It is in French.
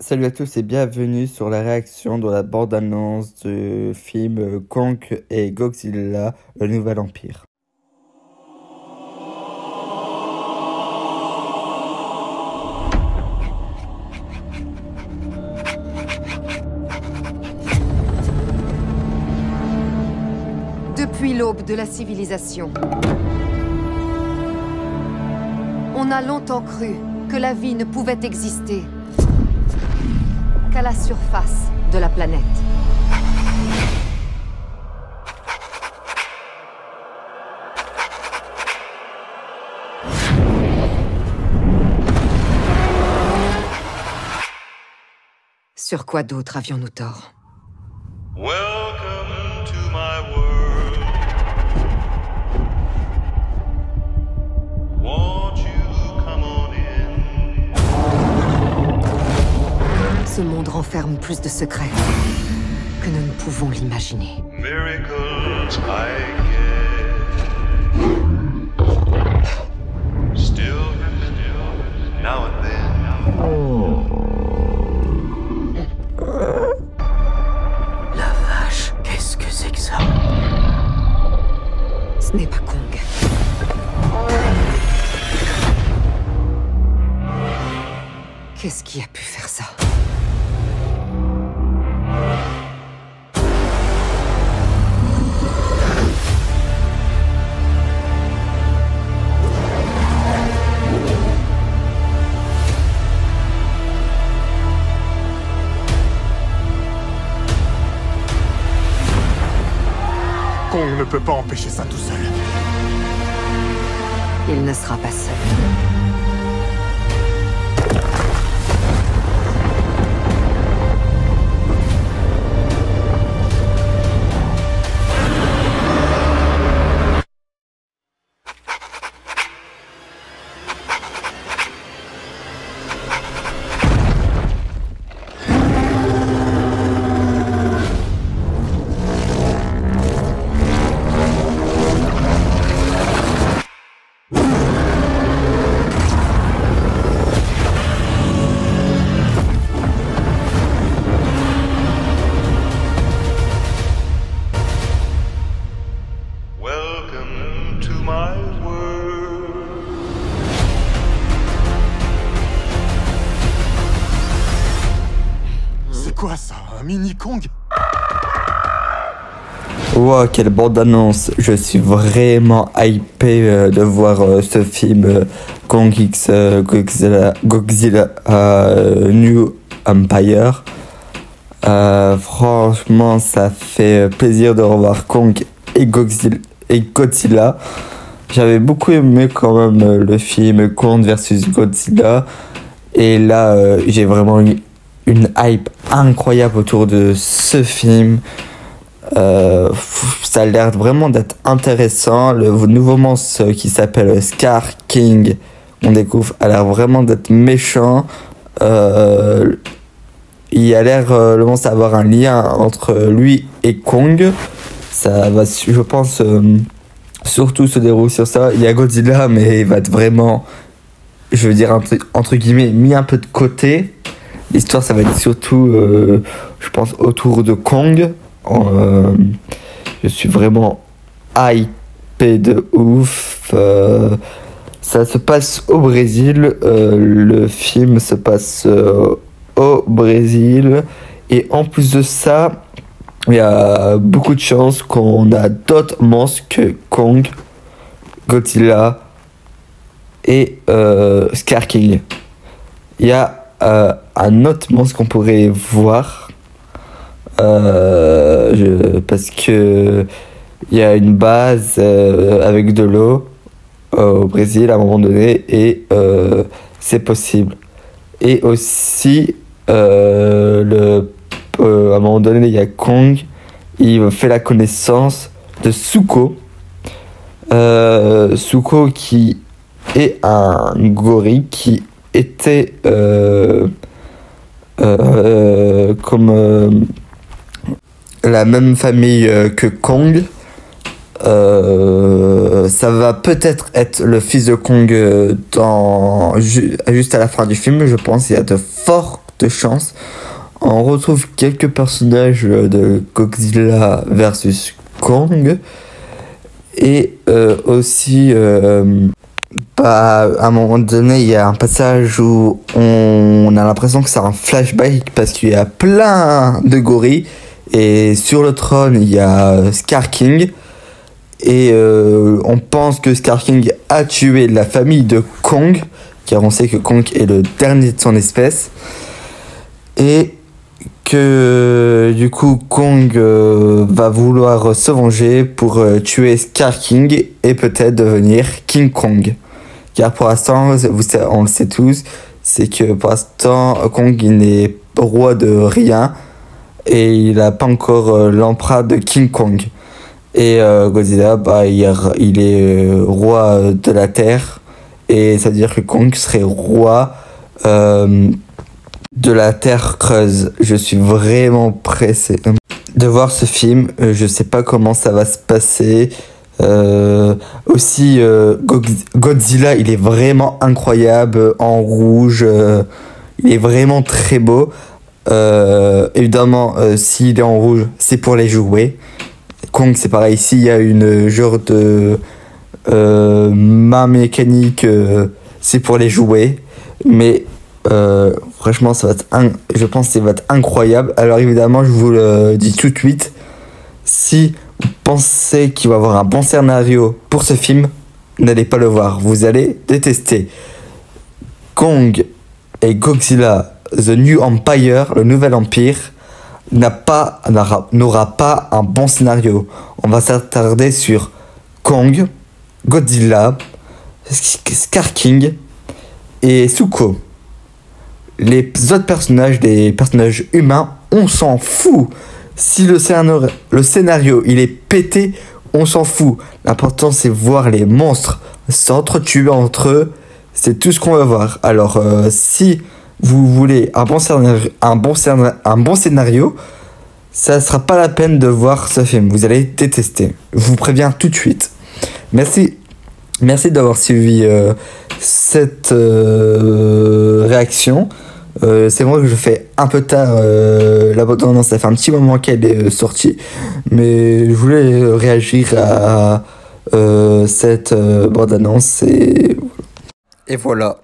Salut à tous et bienvenue sur la réaction de la bande-annonce du film Kong et Godzilla, le Nouvel Empire. Depuis l'aube de la civilisation, on a longtemps cru que la vie ne pouvait exister qu'à la surface de la planète. Sur quoi d'autre avions-nous tort? Welcome to my world. Won't you come on in? Ce monde renferme plus de secrets que nous ne pouvons l'imaginer. Miracles I get. Still, now and then. La vache, qu'est-ce que c'est que ça? Ce n'est pas Kong. Qu'est-ce qui a pu faire ça? Kong ne peut pas empêcher ça tout seul. Il ne sera pas seul. Welcome to my world. C'est quoi ça? Un mini Kong? Wow, quelle bande-annonce! Je suis vraiment hypé de voir ce film Kong X Godzilla New Empire. Franchement, ça fait plaisir de revoir Kong et Godzilla. J'avais beaucoup aimé quand même le film Kong versus Godzilla. Et là, j'ai vraiment eu une hype incroyable autour de ce film. Ça a l'air vraiment d'être intéressant. Le nouveau monstre qui s'appelle Scar King, on découvre, a l'air vraiment d'être méchant. Il a l'air, le monstre, avoir un lien entre lui et Kong. Ça va, je pense, surtout se dérouler sur ça. Il y a Godzilla, mais il va être vraiment, je veux dire, entre guillemets, mis un peu de côté. L'histoire, ça va être surtout, je pense, autour de Kong. Je suis vraiment hypé de ouf. Ça se passe au Brésil. Le film se passe au Brésil. Et en plus de ça, il y a beaucoup de chances qu'on a d'autres monstres que Kong, Godzilla et Scar King. Il y a un autre monstre qu'on pourrait voir. Parce que il y a une base avec de l'eau au Brésil à un moment donné et c'est possible. Et aussi à un moment donné il y a Kong, il fait la connaissance de Zuko. Zuko qui est un gorille qui était comme la même famille que Kong. Ça va peut-être être le fils de Kong juste à la fin du film. Je pense qu'il y a de fortes de chance. On retrouve quelques personnages de Godzilla versus Kong. Et aussi, à un moment donné, il y a un passage où on a l'impression que c'est un flashback parce qu'il y a plein de gorilles. Et sur le trône, il y a Scar King. Et on pense que Scar King a tué la famille de Kong, car on sait que Kong est le dernier de son espèce. Et que du coup Kong va vouloir se venger pour tuer Scar King et peut-être devenir King Kong. Car pour l'instant, on le sait tous, c'est que pour l'instant Kong il n'est roi de rien et il n'a pas encore l'empreinte de King Kong. Et Godzilla, il est roi de la Terre, et ça veut dire que Kong serait roi de la Terre creuse. Je suis vraiment pressé de voir ce film. Je sais pas comment ça va se passer. Aussi, Godzilla, il est vraiment incroyable en rouge. Il est vraiment très beau. Évidemment, s'il est en rouge, c'est pour les jouets. Kong, c'est pareil. S'il y a une genre de main mécanique, c'est pour les jouets. Mais franchement, je pense que ça va être incroyable. Alors évidemment, je vous le dis tout de suite. Si vous pensez qu'il va y avoir un bon scénario pour ce film, n'allez pas le voir. Vous allez détester. Kong et Godzilla, The New Empire, le nouvel empire, n'aura pas un bon scénario. On va s'attarder sur Kong, Godzilla, Scar King et Zuko. Les autres personnages, des personnages humains, on s'en fout. Si le scénario il est pété, on s'en fout. L'important c'est voir les monstres s'entretuer entre eux. C'est tout ce qu'on va voir. Alors si vous voulez un bon scénario, ça ne sera pas la peine de voir ce film. Vous allez détester. Je vous préviens tout de suite. Merci d'avoir suivi cette réaction. C'est vrai que je fais un peu tard la bande-annonce, ça fait un petit moment qu'elle est sortie, mais je voulais réagir à cette bande-annonce et voilà.